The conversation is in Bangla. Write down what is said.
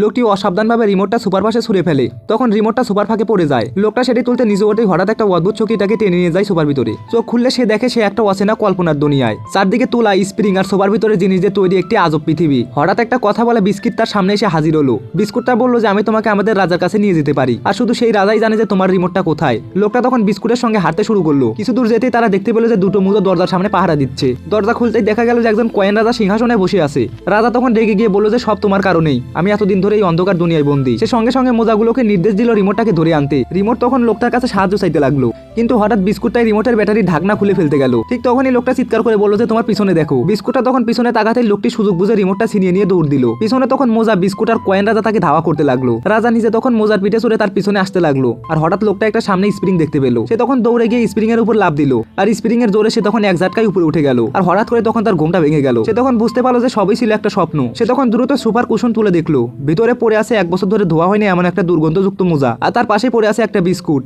লোকটি অসাবধানভাবে রিমোটটা সুপার পাশে ছুঁড়ে ফেলে। তখন রিমোটটা সুপার ফাঁকে পড়ে যায়। লোকটা সেটি তুলতে নিজে ওঠেই হঠাৎ একটা অদ্ভুত চকিটাকে টেনে নিয়ে যায় সুপার ভিতরে। চোখ খুললে সে দেখে সে একটা অচেনা কল্পনার দুনিয়ায়। চারদিকে তোলা স্প্রিং আর সুপার ভিতরে জিনিস দিয়ে তৈরি একটি আজব পৃথিবী। হঠাৎ একটা কথা বলা বিস্কিট তার সামনে এসে হাজির হলো। বিস্কুটটা বললো যে আমি তোমাকে আমাদের রাজার কাছে নিয়ে যেতে পারি, আর শুধু সেই রাজাই জানে যে তোমার রিমোটটা কোথায়। লোকটা তখন বিস্কুটের সঙ্গে হাঁটতে শুরু করলো। কিছু দূর যেতেই তারা দেখতে পেল যে দুটো মুজো দরজার সামনে পাহারা দিচ্ছে। দরজা খুলতেই দেখা গেল যে একজন কয়েন রাজা সিংহাসনে বসে আছে। রাজা তখন রেগে গিয়ে বলল যে সব তোমার কারণেই, আমি এতদিন ধরে এই অন্ধকার দুনিয়ায় বন্দী। সে সঙ্গে সঙ্গে মোজাগুলোকে নির্দেশ দিল রিমোটটাকে ধরে আনতে। রিমোট তখন লোকটার কাছে সাহায্য চাইতে লাগলো, কিন্তু হঠাৎ বিস্কুটটাই রিমোটের ব্যাটারির ঢাকনা খুলে ফেলতে গেল। ঠিক তখনই লোকটা চিৎকার করে বলল যে তোমার পিছনে দেখো। বিস্কুটটা তখন পিছনে তাকাতেই লোকটি সুযোগ বুঝে রিমোটটা ছিনিয়ে নিয়ে দৌড় দিল। পিছনে তখন মোজা, বিস্কুট আর কয়েন রাজা তাকে ধাওয়া করতে লাগলো। রাজা নিজে তখন মোজার পিঠে চড়ে তার পিছনে আসতে লাগলো। আর হঠাৎ লোকটা একটা সামনে স্প্রিং দেখতে পেল। সে তখন দৌড়ে গিয়ে স্প্রিং এর উপর লাফ দিল, আর স্প্রিং এর জোরে সে তখন এক ঝাটকায় উপরে উঠে গেল। আর হঠাৎ করে তখন তার ঘুমটা ভেঙে গেল। সে তখন বুঝতে পারলো যে সবই ছিল একটা স্বপ্ন। সে তখন দ্রুত সুপার কুশন তুলে দেখলো ভিতরে পড়ে আছে 1 বছর ধরে ধোয়া হয়নি এমন একটা দুর্গন্ধযুক্ত মোজা, আর তার পাশে পড়ে আছে একটা বিস্কুট।